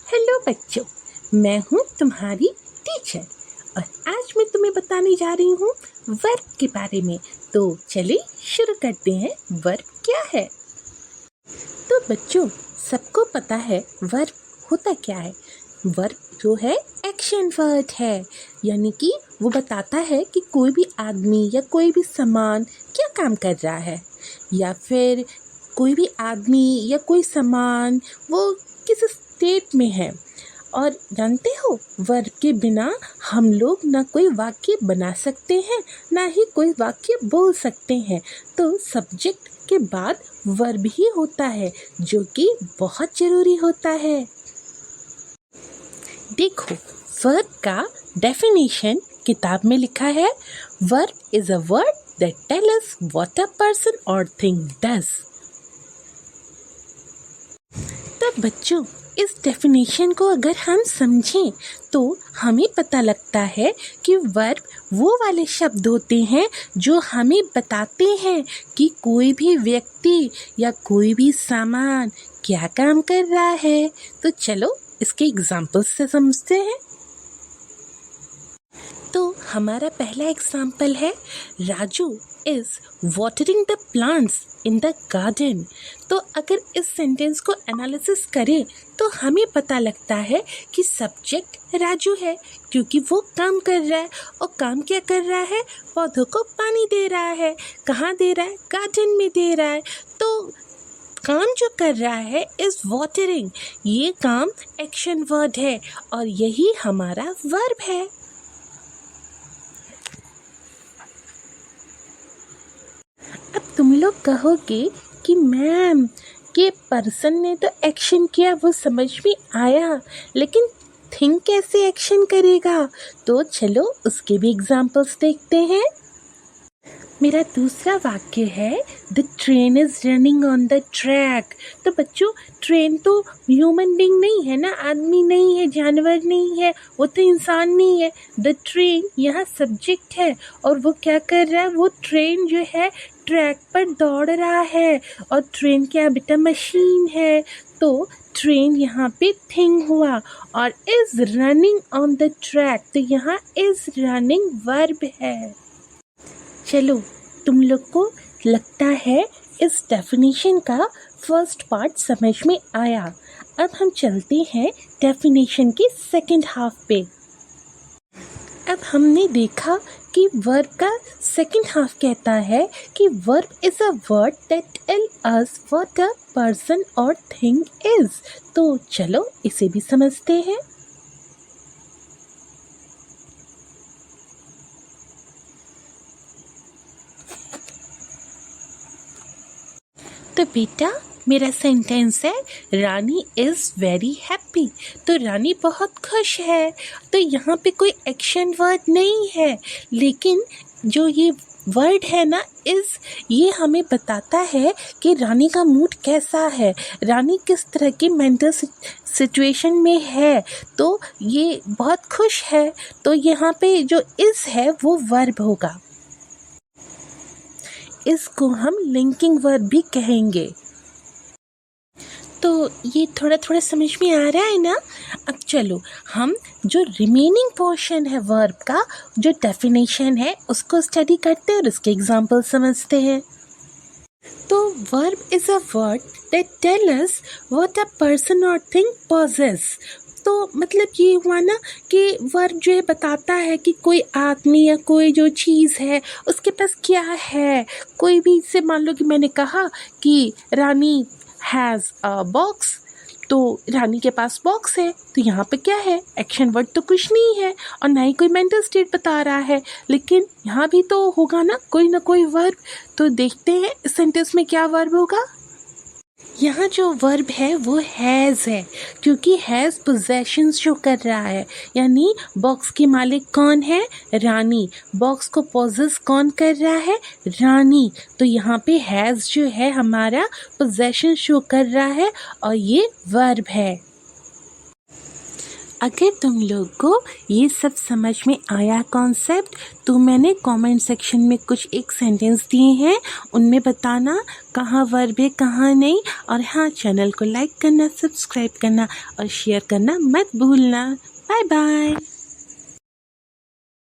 Hello बच्चों, मैं हूँ तुम्हारी टीचर और आज मैं तुम्हें बताने जा रही हूँ वर्ब के बारे में। तो चलिए शुरू करते हैं। वर्ब क्या है? तो बच्चों, सबको पता है वर्ब होता क्या है। वर्ब जो है एक्शन वर्ड है, यानी कि वो बताता है कि कोई भी आदमी या कोई भी सामान क्या काम कर रहा है, या फिर कोई भी आदमी या कोई सामान वो किस स्टेट में है। और जानते हो, वर्ब के बिना हम लोग ना कोई वाक्य बना सकते हैं, ना ही कोई वाक्य बोल सकते हैं। तो सब्जेक्ट के बाद वर्ब ही होता है, जो कि बहुत ज़रूरी होता है। देखो, वर्ब का डेफिनेशन किताब में लिखा है। Verb is a word that tell us what a person और थिंग डज। तब बच्चों, इस डेफिनेशन को अगर हम समझें तो हमें पता लगता है कि वर्ब वो वाले शब्द होते हैं जो हमें बताते हैं कि कोई भी व्यक्ति या कोई भी सामान क्या काम कर रहा है। तो चलो इसके एग्जाम्पल्स से समझते हैं। तो हमारा पहला एग्जाम्पल है, Raju is watering the plants in the garden. तो अगर इस सेंटेंस को एनालिसिस करें तो हमें पता लगता है कि सब्जेक्ट राजू है, क्योंकि वो काम कर रहा है। और काम क्या कर रहा है? पौधों को पानी दे रहा है। कहाँ दे रहा है? गार्डन में दे रहा है। तो काम जो कर रहा है इज वाटरिंग। ये काम एक्शन वर्ड है और यही हमारा वर्ब है। अब तुम लोग कहोगे कि मैम, ये पर्सन ने तो एक्शन किया, वो समझ में आया, लेकिन थिंक कैसे एक्शन करेगा? तो चलो उसके भी एग्जाम्पल्स देखते हैं। मेरा दूसरा वाक्य है, the train is running on the track. तो बच्चों, ट्रेन तो ह्यूमन बीइंग नहीं है ना, आदमी नहीं है, जानवर नहीं है, वो तो इंसान नहीं है। द ट्रेन यहाँ सब्जेक्ट है और वो क्या कर रहा है? वो ट्रेन जो है ट्रैक पर दौड़ रहा है। और ट्रेन क्या बेटा? मशीन है। तो ट्रेन यहाँ पे थिंग हुआ। और is running on the track, तो यहाँ इज रनिंग वर्ब है। चलो, तुम लोग को लगता है इस डेफिनेशन का फर्स्ट पार्ट समझ में आया। अब हम चलते हैं डेफिनेशन के सेकंड हाफ पे। अब हमने देखा कि वर्ब का सेकंड हाफ कहता है कि verb is a word that tell us what a person और थिंग इज। तो चलो इसे भी समझते हैं। तो बेटा, मेरा सेंटेंस है, रानी इज़ वेरी हैप्पी। तो रानी बहुत खुश है। तो यहाँ पे कोई एक्शन वर्ड नहीं है, लेकिन जो ये वर्ड है ना इज़, ये हमें बताता है कि रानी का मूड कैसा है, रानी किस तरह की मेंटल सिचुएशन में है। तो ये बहुत खुश है। तो यहाँ पे जो इज़ है वो वर्ब होगा। इसको हम लिंकिंग वर्ब भी कहेंगे। तो ये थोड़ा थोड़ा समझ में आ रहा है ना? अब चलो हम जो रिमेनिंग पोर्शन है वर्ब का, जो डेफिनेशन है, उसको स्टडी करते हैं और उसके एग्जाम्पल समझते हैं। तो verb is a word that tell us what a person और थिंग पॉजेस। तो मतलब ये हुआ ना कि वर्ब जो है बताता है कि कोई आदमी या कोई जो चीज़ है उसके पास क्या है। कोई भी से मान लो कि मैंने कहा कि रानी हैज़ अ बॉक्स, तो रानी के पास बॉक्स है। तो यहाँ पे क्या है? एक्शन वर्ड तो कुछ नहीं है और ना ही कोई मेंटल स्टेट बता रहा है, लेकिन यहाँ भी तो होगा ना कोई वर्ब। तो देखते हैं इस सेंटेंस में क्या वर्ब होगा। यहाँ जो वर्ब है वो हैज़ है, क्योंकि हैज़ पोजेशन शो कर रहा है। यानी बॉक्स की मालिक कौन है? रानी। बॉक्स को पोजेस कौन कर रहा है? रानी। तो यहाँ पे हैज़ जो है हमारा पोजेशन शो कर रहा है और ये वर्ब है। अगर तुम लोग को ये सब समझ में आया कॉन्सेप्ट, तो मैंने कमेंट सेक्शन में कुछ एक सेंटेंस दिए हैं, उनमें बताना कहाँ वर्ब है कहाँ नहीं। और हाँ, चैनल को लाइक करना, सब्सक्राइब करना और शेयर करना मत भूलना। Bye bye.